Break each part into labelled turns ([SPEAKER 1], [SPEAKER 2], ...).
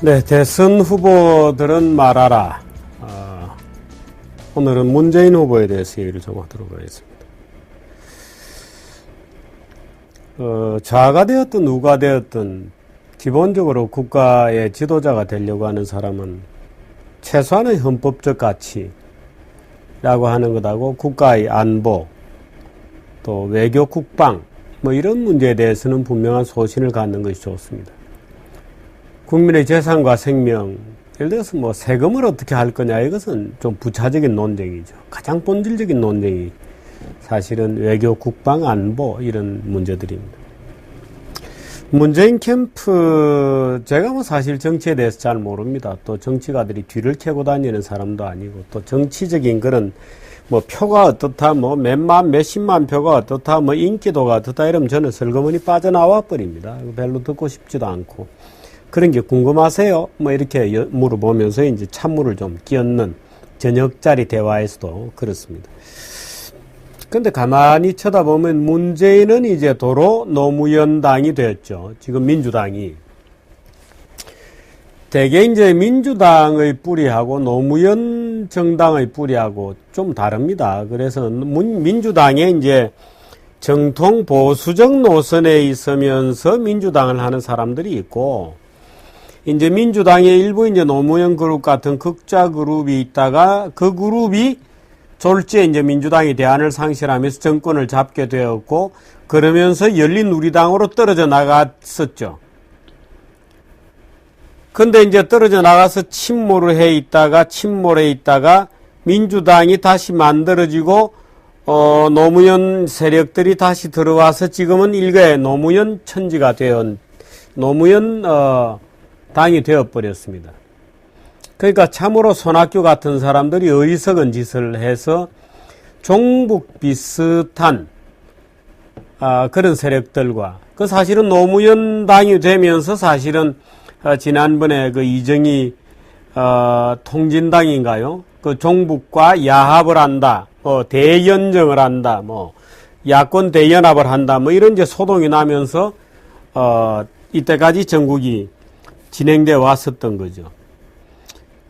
[SPEAKER 1] 네, 대선 후보들은 말하라. 오늘은 문재인 후보에 대해서 얘기를 좀 하도록 하겠습니다. 좌가 되었든 우가 되었든 기본적으로 국가의 지도자가 되려고 하는 사람은 최소한의 헌법적 가치라고 하는 것하고 국가의 안보, 또 외교 국방, 뭐 이런 문제에 대해서는 분명한 소신을 갖는 것이 좋습니다. 국민의 재산과 생명, 예를 들어서 뭐 세금을 어떻게 할 거냐, 이것은 좀 부차적인 논쟁이죠. 가장 본질적인 논쟁이 사실은 외교, 국방, 안보 이런 문제들입니다. 문재인 캠프, 제가 뭐 사실 정치에 대해서 잘 모릅니다. 또 정치가들이 뒤를 캐고 다니는 사람도 아니고, 또 정치적인 그런 뭐 표가 어떻다, 뭐 몇만, 몇십만 표가 어떻다, 뭐 인기도가 어떻다 이러면 저는 슬그머니 빠져나와 버립니다. 별로 듣고 싶지도 않고. 그런 게 궁금하세요? 뭐 이렇게 물어보면서 이제 찬물을 좀 끼얹는 저녁자리 대화에서도 그렇습니다. 근데 가만히 쳐다보면 문재인은 이제 도로 노무현당이 되었죠. 지금 민주당이. 대개 이제 민주당의 뿌리하고 노무현 정당의 뿌리하고 좀 다릅니다. 그래서 민주당에 이제 정통 보수적 노선에 있으면서 민주당을 하는 사람들이 있고, 이제 민주당의 일부 이제 노무현 그룹 같은 극좌 그룹이 있다가 그 그룹이 졸지에 이제 민주당이 대안을 상실하면서 정권을 잡게 되었고, 그러면서 열린우리당으로 떨어져 나갔었죠. 근데 이제 떨어져 나가서 침몰해 있다가 민주당이 다시 만들어지고, 노무현 세력들이 다시 들어와서 지금은 일개 노무현 천지가 되어 노무현, 당이 되어버렸습니다. 그러니까 참으로 손학규 같은 사람들이 어리석은 짓을 해서 종북 비슷한 그런 세력들과, 그 사실은 노무현 당이 되면서 사실은 지난번에 그 이정희 통진당인가요? 그 종북과 야합을 한다, 대연정을 한다, 뭐 야권 대연합을 한다, 뭐 이런 이제 소동이 나면서 이때까지 전국이 진행되어 왔었던 거죠.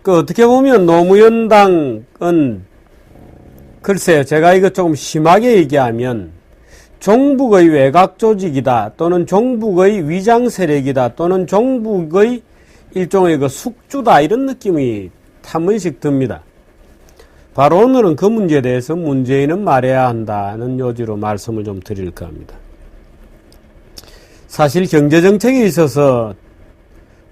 [SPEAKER 1] 그 어떻게 보면 노무현당은, 글쎄요, 제가 이거 조금 심하게 얘기하면 종북의 외곽 조직이다, 또는 종북의 위장 세력이다, 또는 종북의 일종의 그 숙주다, 이런 느낌이 한 번씩 듭니다. 바로 오늘은 그 문제에 대해서 문재인은 말해야 한다는 요지로 말씀을 좀 드릴까 합니다. 사실 경제정책에 있어서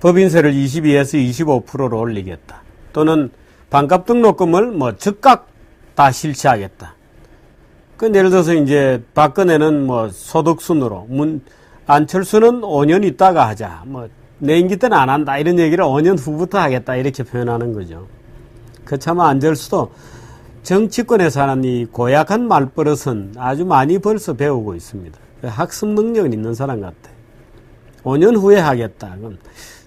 [SPEAKER 1] 법인세를 22에서 25%로 올리겠다, 또는 반값 등록금을 뭐 즉각 다 실시하겠다. 그 예를 들어서 이제 박근혜는 뭐 소득순으로, 안철수는 5년 있다가 하자, 뭐 내 임기 때는 안 한다, 이런 얘기를 5년 후부터 하겠다, 이렇게 표현하는 거죠. 그렇지만 안철수도 정치권에서 하는 이 고약한 말버릇은 아주 많이 벌써 배우고 있습니다. 학습 능력은 있는 사람 같아. 5년 후에 하겠다, 그럼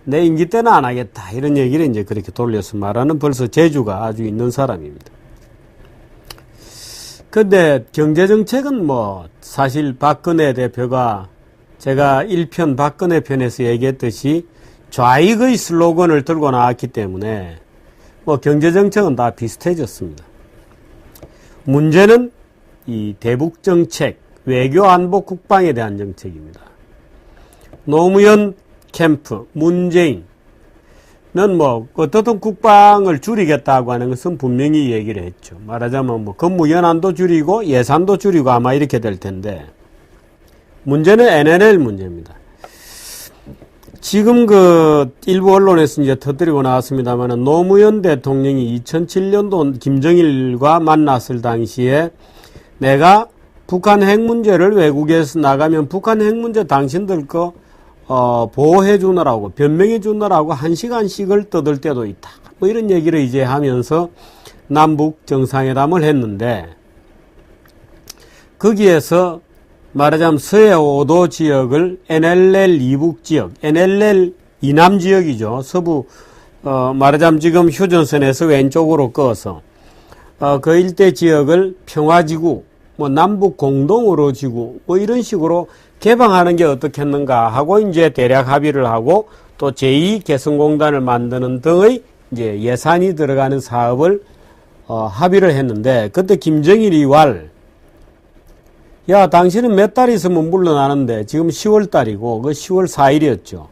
[SPEAKER 1] 내 임기 때는 안 하겠다, 이런 얘기를 이제 그렇게 돌려서 말하는 벌써 재주가 아주 있는 사람입니다. 근데 경제정책은 뭐 사실 박근혜 대표가, 제가 1편 박근혜 편에서 얘기했듯이 좌익의 슬로건을 들고 나왔기 때문에 뭐 경제정책은 다 비슷해졌습니다. 문제는 이 대북정책, 외교 안보 국방에 대한 정책입니다. 노무현 캠프, 문재인은 뭐 어떻든 국방을 줄이겠다고 하는 것은 분명히 얘기를 했죠. 말하자면 뭐 근무연한도 줄이고 예산도 줄이고 아마 이렇게 될 텐데, 문제는 NLL 문제입니다. 지금 그 일부 언론에서 이제 터뜨리고 나왔습니다만, 노무현 대통령이 2007년도 김정일과 만났을 당시에 내가 북한 핵 문제를 외국에서 나가면 북한 핵 문제 당신들 거 보호해 주느라고, 변명해 주느라고 1시간씩을 떠들 때도 있다, 뭐 이런 얘기를 이제 하면서 남북 정상회담을 했는데, 거기에서 말하자면 서해 5도 지역을 NLL 이북 지역, NLL 이남 지역이죠. 서부, 말하자면 지금 휴전선에서 왼쪽으로 꺼서, 그 일대 지역을 평화지구, 뭐 남북 공동으로 지구, 뭐 이런 식으로 개방하는 게 어떻겠는가 하고 이제 대략 합의를 하고, 또 제2개성공단을 만드는 등의 이제 예산이 들어가는 사업을 합의를 했는데, 그때 김정일이 야, 당신은 몇 달 있으면 물러나는데, 지금 10월 달이고, 그 10월 4일이었죠.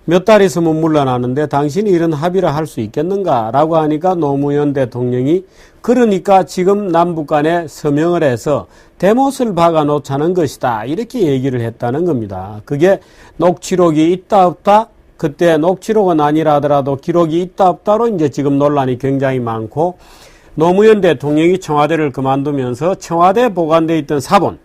[SPEAKER 1] 몇 달 있으면 물러나는데, 당신이 이런 합의를 할 수 있겠는가? 라고 하니까 노무현 대통령이, 그러니까 지금 남북 간에 서명을 해서 대못을 박아 놓자는 것이다. 이렇게 얘기를 했다는 겁니다. 그게 녹취록이 있다, 없다? 그때 녹취록은 아니라 하더라도 기록이 있다, 없다로 이제 지금 논란이 굉장히 많고, 노무현 대통령이 청와대를 그만두면서 청와대에 보관되어 있던 사본,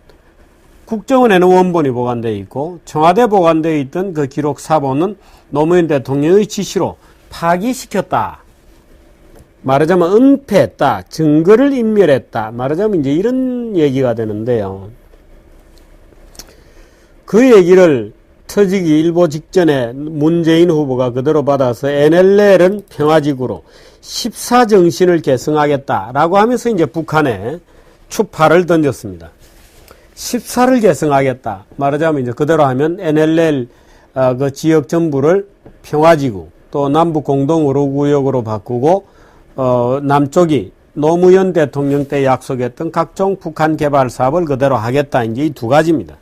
[SPEAKER 1] 국정원에는 원본이 보관되어 있고 청와대에 보관되어 있던 그 기록 사본은 노무현 대통령의 지시로 파기시켰다. 말하자면 은폐했다. 증거를 인멸했다. 말하자면 이제 이런 얘기가 되는데요. 그 얘기를 터지기 일보 직전에 문재인 후보가 그대로 받아서 NLL은 평화지구로 14정신을 계승하겠다라고 하면서 이제 북한에 추파를 던졌습니다. 14를 계승하겠다. 말하자면 이제 그대로 하면 NLL 그 지역 전부를 평화지구 또 남북 공동 의료구역으로 바꾸고 남쪽이 노무현 대통령 때 약속했던 각종 북한 개발 사업을 그대로 하겠다. 이제 이 두 가지입니다.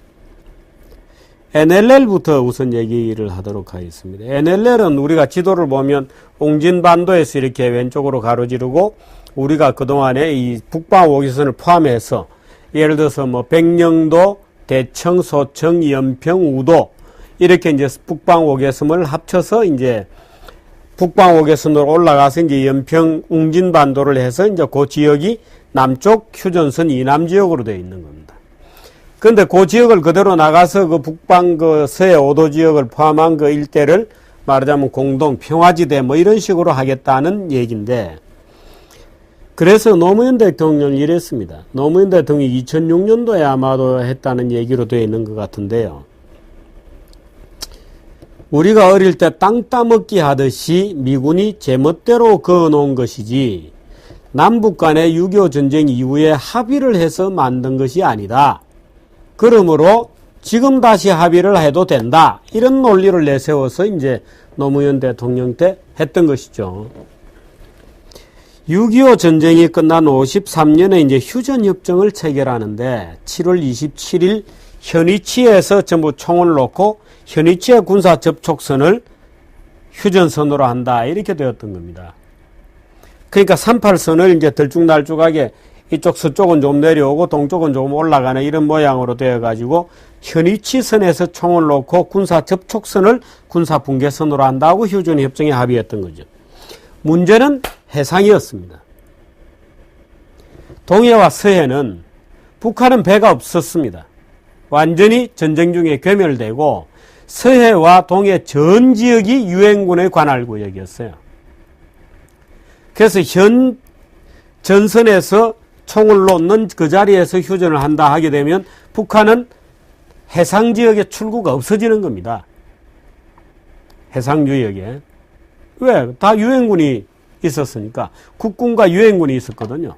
[SPEAKER 1] NLL부터 우선 얘기를 하도록 하겠습니다. NLL은 우리가 지도를 보면 옹진반도에서 이렇게 왼쪽으로 가로지르고 우리가 그동안에 이 북방 5개선을 포함해서 예를 들어서 뭐 백령도, 대청, 소청, 연평, 우도 이렇게 이제 북방 5개선을 합쳐서 이제 북방 5개선으로 올라가서 이제 연평, 웅진반도를 해서 이제 그 지역이 남쪽 휴전선 이남 지역으로 되어 있는 겁니다. 그런데 그 지역을 그대로 나가서 그 북방 그 서해 5도 지역을 포함한 그 일대를 말하자면 공동 평화지대 뭐 이런 식으로 하겠다는 얘기인데, 그래서 노무현 대통령이 이랬습니다. 노무현 대통령이 2006년도에 아마도 했다는 얘기로 되어 있는 것 같은데요. 우리가 어릴 때 땅 따먹기 하듯이 미군이 제멋대로 그어놓은 것이지 남북 간의 6.25 전쟁 이후에 합의를 해서 만든 것이 아니다. 그러므로 지금 다시 합의를 해도 된다. 이런 논리를 내세워서 이제 노무현 대통령 때 했던 것이죠. 6.25 전쟁이 끝난 53년에 이제 휴전협정을 체결하는데 7월 27일 현위치에서 전부 총을 놓고 현위치의 군사 접촉선을 휴전선으로 한다. 이렇게 되었던 겁니다. 그러니까 38선을 이제 들쭉날쭉하게 이쪽 서쪽은 좀 내려오고 동쪽은 조금 올라가는 이런 모양으로 되어가지고 현위치선에서 총을 놓고 군사 접촉선을 군사 분계선으로 한다고 휴전협정에 합의했던 거죠. 문제는 해상이었습니다. 동해와 서해는 북한은 배가 없었습니다. 완전히 전쟁 중에 괴멸되고 서해와 동해 전 지역이 유엔군의 관할 구역이었어요. 그래서 현 전선에서 총을 놓는 그 자리에서 휴전을 한다 하게 되면 북한은 해상 지역에 출구가 없어지는 겁니다. 해상 지역에. 왜? 다 유엔군이 있었으니까. 국군과 유엔군이 있었거든요.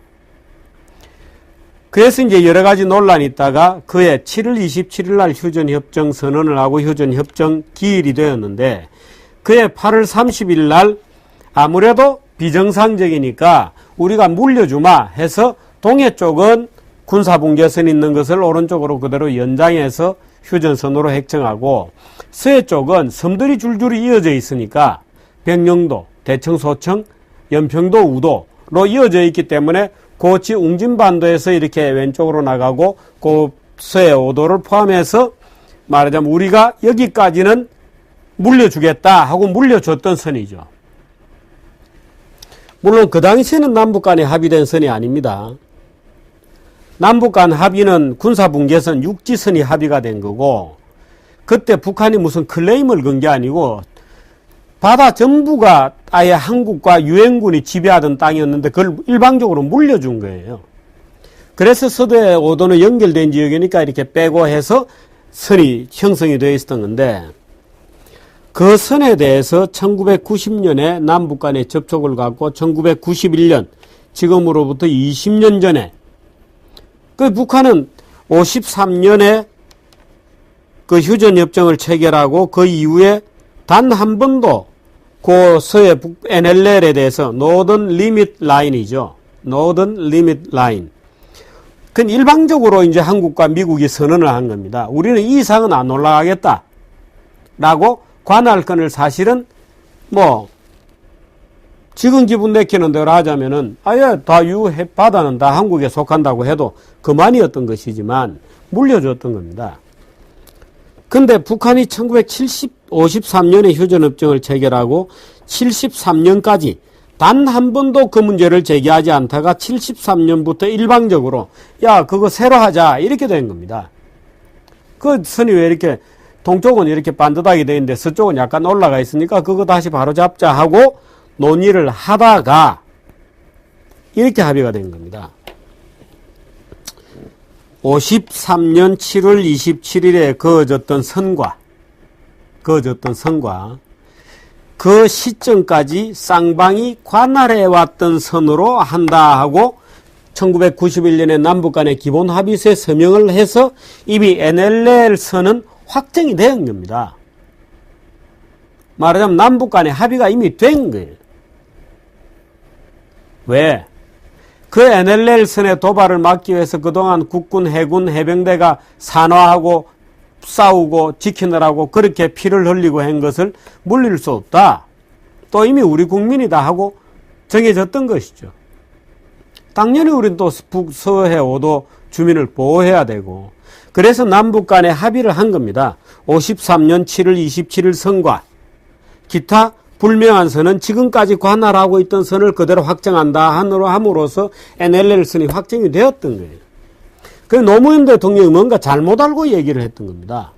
[SPEAKER 1] 그래서 이제 여러 가지 논란이 있다가 그해 7월 27일 날 휴전협정 선언을 하고 휴전협정 기일이 되었는데 그해 8월 30일 날 아무래도 비정상적이니까 우리가 물려주마 해서 동해 쪽은 군사분계선 있는 것을 오른쪽으로 그대로 연장해서 휴전선으로 획정하고 서해 쪽은 섬들이 줄줄이 이어져 있으니까 백령도, 대청, 소청, 연평도, 우도로 이어져 있기 때문에 고치 웅진반도에서 이렇게 왼쪽으로 나가고 그 서해 5도를 포함해서 말하자면 우리가 여기까지는 물려주겠다 하고 물려줬던 선이죠. 물론 그 당시에는 남북 간에 합의된 선이 아닙니다. 남북 간 합의는 군사분계선 육지선이 합의가 된 거고 그때 북한이 무슨 클레임을 건 게 아니고 바다 전부가 아예 한국과 유엔군이 지배하던 땅이었는데 그걸 일방적으로 물려준 거예요. 그래서 서도의 5도는 연결된 지역이니까 이렇게 빼고 해서 선이 형성이 되어 있었던 건데 그 선에 대해서 1990년에 남북 간의 접촉을 갖고 1991년 지금으로부터 20년 전에 그 북한은 53년에 그 휴전협정을 체결하고 그 이후에 단 한 번도 그 서해 북 NLL에 대해서 노던 리밋 라인이죠. 노던 리밋 라인. 그건 일방적으로 이제 한국과 미국이 선언을 한 겁니다. 우리는 이 이상은 안 올라가겠다. 라고 관할권을 사실은 뭐 지금 기분 내키는 대로 하자면은 아예 다 바다는 다 한국에 속한다고 해도 그만이었던 것이지만 물려줬던 겁니다. 근데 북한이 1953년에 휴전협정을 체결하고 73년까지 단 한 번도 그 문제를 제기하지 않다가 73년부터 일방적으로 야 그거 새로 하자 이렇게 된 겁니다. 그 선이 왜 이렇게 동쪽은 이렇게 반듯하게 돼 있는데 서쪽은 약간 올라가 있으니까 그거 다시 바로 잡자 하고 논의를 하다가 이렇게 합의가 된 겁니다. 53년 7월 27일에 그어졌던 선과 그 시점까지 쌍방이 관할해왔던 선으로 한다 하고 1991년에 남북 간의 기본 합의서에 서명을 해서 이미 NLL 선은 확정이 된 겁니다. 말하자면 남북 간의 합의가 이미 된 거예요. 왜? 그 NLL 선의 도발을 막기 위해서 그동안 국군, 해군, 해병대가 산화하고 싸우고 지키느라고 그렇게 피를 흘리고 한 것을 물릴 수 없다. 또 이미 우리 국민이다 하고 정해졌던 것이죠. 당연히 우리는 또 북서해 5도 주민을 보호해야 되고 그래서 남북 간에 합의를 한 겁니다. 53년 7월 27일 선과 기타 불명한 선은 지금까지 관할하고 있던 선을 그대로 확정한다 함으로써 NLL 선이 확정이 되었던 거예요. 그래서 노무현 대통령이 뭔가 잘못 알고 얘기를 했던 겁니다.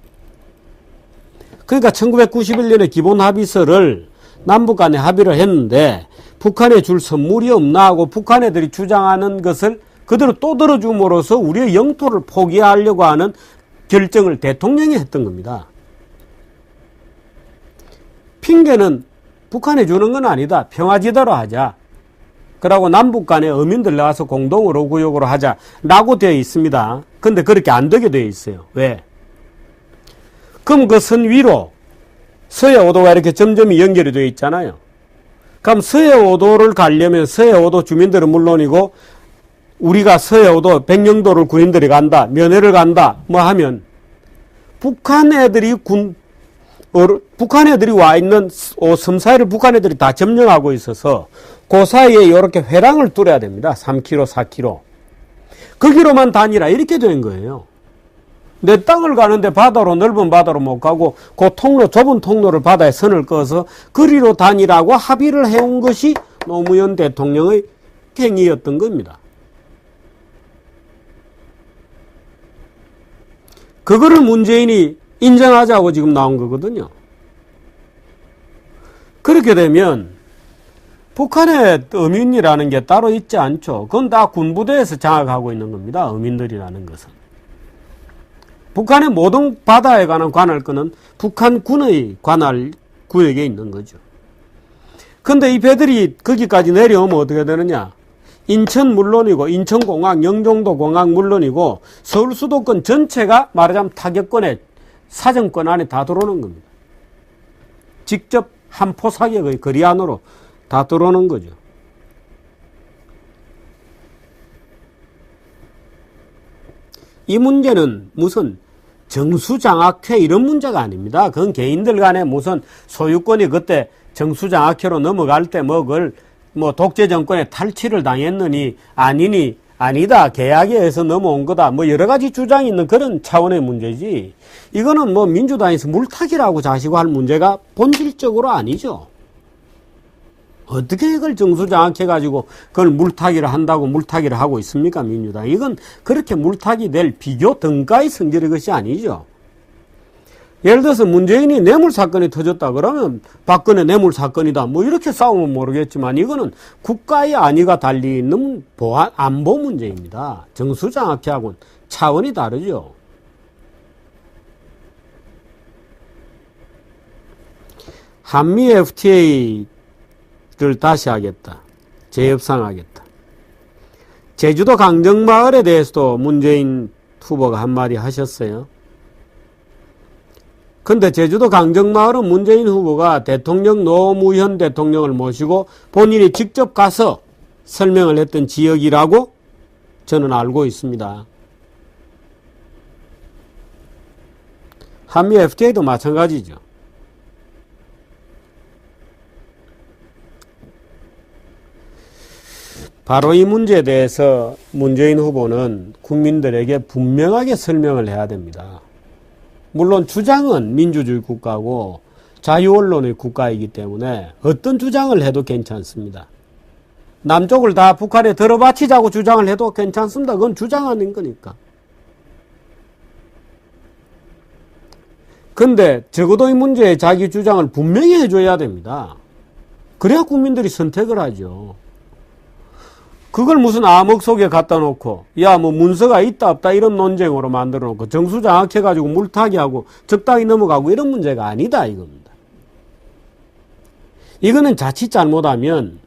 [SPEAKER 1] 그러니까 1991년에 기본 합의서를 남북 간에 합의를 했는데 북한에 줄 선물이 없나 하고 북한 애들이 주장하는 것을 그대로 또 들어줌으로써 우리의 영토를 포기하려고 하는 결정을 대통령이 했던 겁니다. 핑계는 북한에 주는 건 아니다. 평화지대로 하자. 그러고 남북 간에 어민들 나와서 공동으로 구역으로 하자라고 되어 있습니다. 근데 그렇게 안 되게 되어 있어요. 왜? 그럼 그 선 위로 서해 5도가 이렇게 점점이 연결이 되어 있잖아요. 그럼 서해 5도를 가려면 서해 5도 주민들은 물론이고 우리가 서해 5도 백령도를 군인들이 간다. 면회를 간다. 뭐 하면 북한 애들이 와 있는 섬 사이를 북한 애들이 다 점령하고 있어서 그 사이에 이렇게 회랑을 뚫어야 됩니다. 3km, 4km. 거기로만 다니라 이렇게 된 거예요. 내 땅을 가는데 넓은 바다로 못 가고 그 좁은 통로를 바다에 선을 그어서 거리로 다니라고 합의를 해온 것이 노무현 대통령의 행위였던 겁니다. 그거를 문재인이 인정하자고 지금 나온 거거든요. 그렇게 되면 북한의 어민이라는 게 따로 있지 않죠. 그건 다 군부대에서 장악하고 있는 겁니다. 어민들이라는 것은. 북한의 모든 바다에 관한 관할권은 북한군의 관할 구역에 있는 거죠. 근데 이 배들이 거기까지 내려오면 어떻게 되느냐. 인천 물론이고 인천공항, 영종도공항 물론이고 서울 수도권 전체가 말하자면 타격권에 사정권 안에 다 들어오는 겁니다. 직접 한 포 사격의 거리 안으로 다 들어오는 거죠. 이 문제는 무슨 정수장학회 이런 문제가 아닙니다. 그건 개인들 간에 무슨 소유권이 그때 정수장학회로 넘어갈 때 독재 정권에 탈취를 당했느니 아니니 아니다. 계약에 의해서 넘어온 거다. 여러 가지 주장이 있는 그런 차원의 문제지. 이거는 민주당에서 물타기라고 자시고 할 문제가 본질적으로 아니죠. 어떻게 이걸 정수장악해가지고 그걸 물타기를 한다고 물타기를 하고 있습니까, 민주당? 이건 그렇게 물타기 될 비교 등가의 성질의 것이 아니죠. 예를 들어서 문재인이 뇌물사건이 터졌다 그러면 박근혜 뇌물사건이다 이렇게 싸우면 모르겠지만 이거는 국가의 안위가 달리 있는 안보 문제입니다. 정수장악회하고는 차원이 다르죠. 한미 FTA를 다시 하겠다. 재협상하겠다. 제주도 강정마을에 대해서도 문재인 후보가 한마디 하셨어요. 근데 제주도 강정마을은 문재인 후보가 대통령 노무현 대통령을 모시고 본인이 직접 가서 설명을 했던 지역이라고 저는 알고 있습니다. 한미 FTA도 마찬가지죠. 바로 이 문제에 대해서 문재인 후보는 국민들에게 분명하게 설명을 해야 됩니다. 물론 주장은 민주주의 국가고 자유언론의 국가이기 때문에 어떤 주장을 해도 괜찮습니다. 남쪽을 다 북한에 들어바치자고 주장을 해도 괜찮습니다. 그건 주장하는 거니까. 근데 적어도 이 문제에 자기 주장을 분명히 해줘야 됩니다. 그래야 국민들이 선택을 하죠. 그걸 무슨 암흑 속에 갖다 놓고 야 뭐 문서가 있다 없다 이런 논쟁으로 만들어 놓고 정수장악해가지고 물타기 하고 적당히 넘어가고 이런 문제가 아니다 이겁니다. 이거는 자칫 잘못하면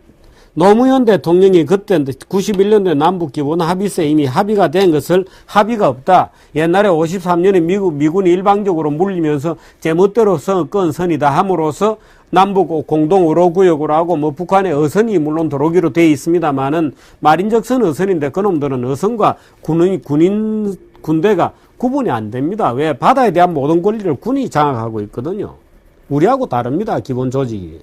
[SPEAKER 1] 노무현 대통령이 그때 91년도에 남북기본합의서에 이미 합의가 된 것을 합의가 없다. 옛날에 53년에 미군이 일방적으로 물리면서 제멋대로 건 선이다 함으로써 남북 공동 의료구역으로 하고 뭐 북한의 어선이 물론 들어오기로 되어 있습니다만은 말인적선 어선인데 그놈들은 어선과 군대가 구분이 안 됩니다. 왜? 바다에 대한 모든 권리를 군이 장악하고 있거든요. 우리하고 다릅니다. 기본 조직이.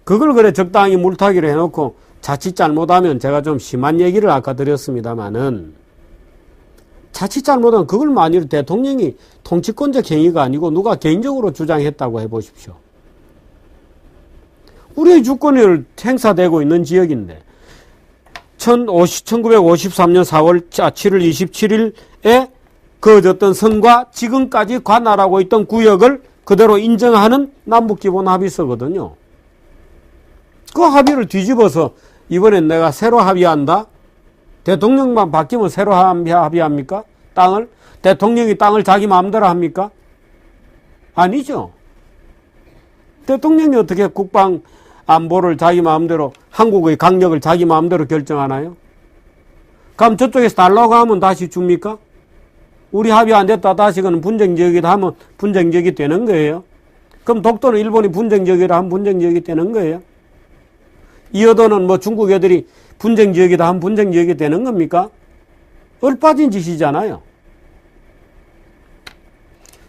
[SPEAKER 1] 그걸 그래 적당히 물타기를 해놓고 자칫 잘못하면 제가 좀 심한 얘기를 아까 드렸습니다마는 자칫 잘못하면 그걸 만일 대통령이 통치권적 행위가 아니고 누가 개인적으로 주장했다고 해보십시오. 우리의 주권이 행사되고 있는 지역인데 1953년 7월 27일에 그어졌던 선과 지금까지 관할하고 있던 구역을 그대로 인정하는 남북기본합의서거든요. 그 합의를 뒤집어서 이번엔 내가 새로 합의한다? 대통령만 바뀌면 새로 합의합니까? 땅을? 대통령이 땅을 자기 마음대로 합니까? 아니죠. 대통령이 어떻게 국방 안보를 자기 마음대로 한국의 강력을 자기 마음대로 결정하나요? 그럼 저쪽에서 달라고 하면 다시 줍니까? 우리 합의 안 됐다 다시는 분쟁지역이다 하면 분쟁지역이 되는 거예요. 그럼 독도는 일본이 분쟁지역이라 하면 분쟁지역이 되는 거예요. 이어도는 뭐 중국 애들이 분쟁지역이다 하면 분쟁지역이 되는 겁니까? 얼빠진 짓이잖아요.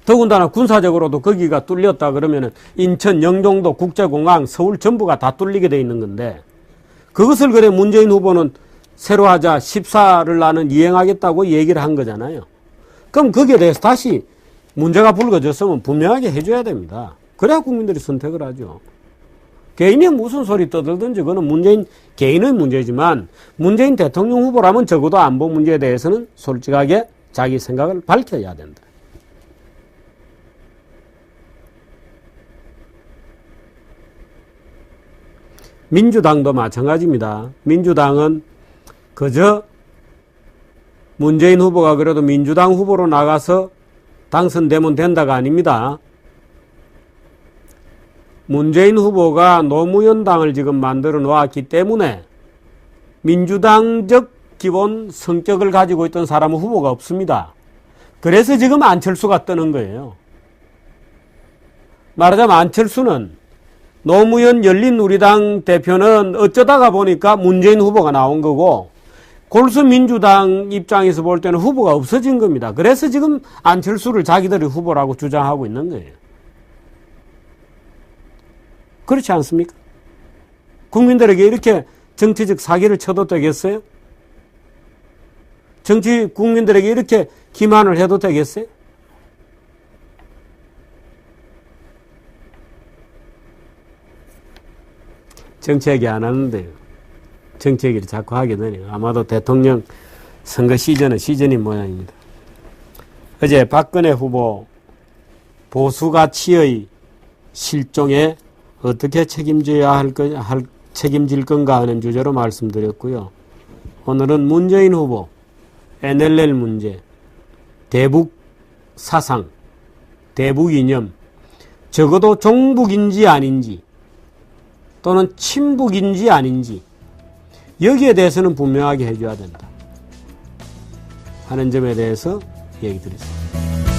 [SPEAKER 1] 더군다나 군사적으로도 거기가 뚫렸다 그러면은 인천, 영종도, 국제공항, 서울 전부가 다 뚫리게 돼 있는 건데 그것을 그래 문재인 후보는 새로 하자 14를 나는 이행하겠다고 얘기를 한 거잖아요. 그럼 거기에 대해서 다시 문제가 불거졌으면 분명하게 해줘야 됩니다. 그래야 국민들이 선택을 하죠. 개인이 무슨 소리 떠들든지 그거는 문재인 개인의 문제지만 문재인 대통령 후보라면 적어도 안보 문제에 대해서는 솔직하게 자기 생각을 밝혀야 된다. 민주당도 마찬가지입니다. 민주당은 그저 문재인 후보가 그래도 민주당 후보로 나가서 당선되면 된다가 아닙니다. 문재인 후보가 노무현 당을 지금 만들어 놓았기 때문에 민주당적 기본 성격을 가지고 있던 사람은 후보가 없습니다. 그래서 지금 안철수가 뜨는 거예요. 말하자면 안철수는 노무현 열린우리당 대표는 어쩌다가 보니까 문재인 후보가 나온 거고 골수 민주당 입장에서 볼 때는 후보가 없어진 겁니다. 그래서 지금 안철수를 자기들이 후보라고 주장하고 있는 거예요. 그렇지 않습니까? 국민들에게 이렇게 정치적 사기를 쳐도 되겠어요? 국민들에게 이렇게 기만을 해도 되겠어요? 정치 얘기 안 하는데요. 정치 얘기를 자꾸 하게 되네요. 아마도 대통령 선거 시즌인 모양입니다. 어제 박근혜 후보 보수가치의 실종에 어떻게 책임질 건가 하는 주제로 말씀드렸고요. 오늘은 문재인 후보, NLL 문제, 대북 사상, 대북 이념, 적어도 종북인지 아닌지 또는 친북인지 아닌지 여기에 대해서는 분명하게 해줘야 된다 하는 점에 대해서 얘기 드렸습니다.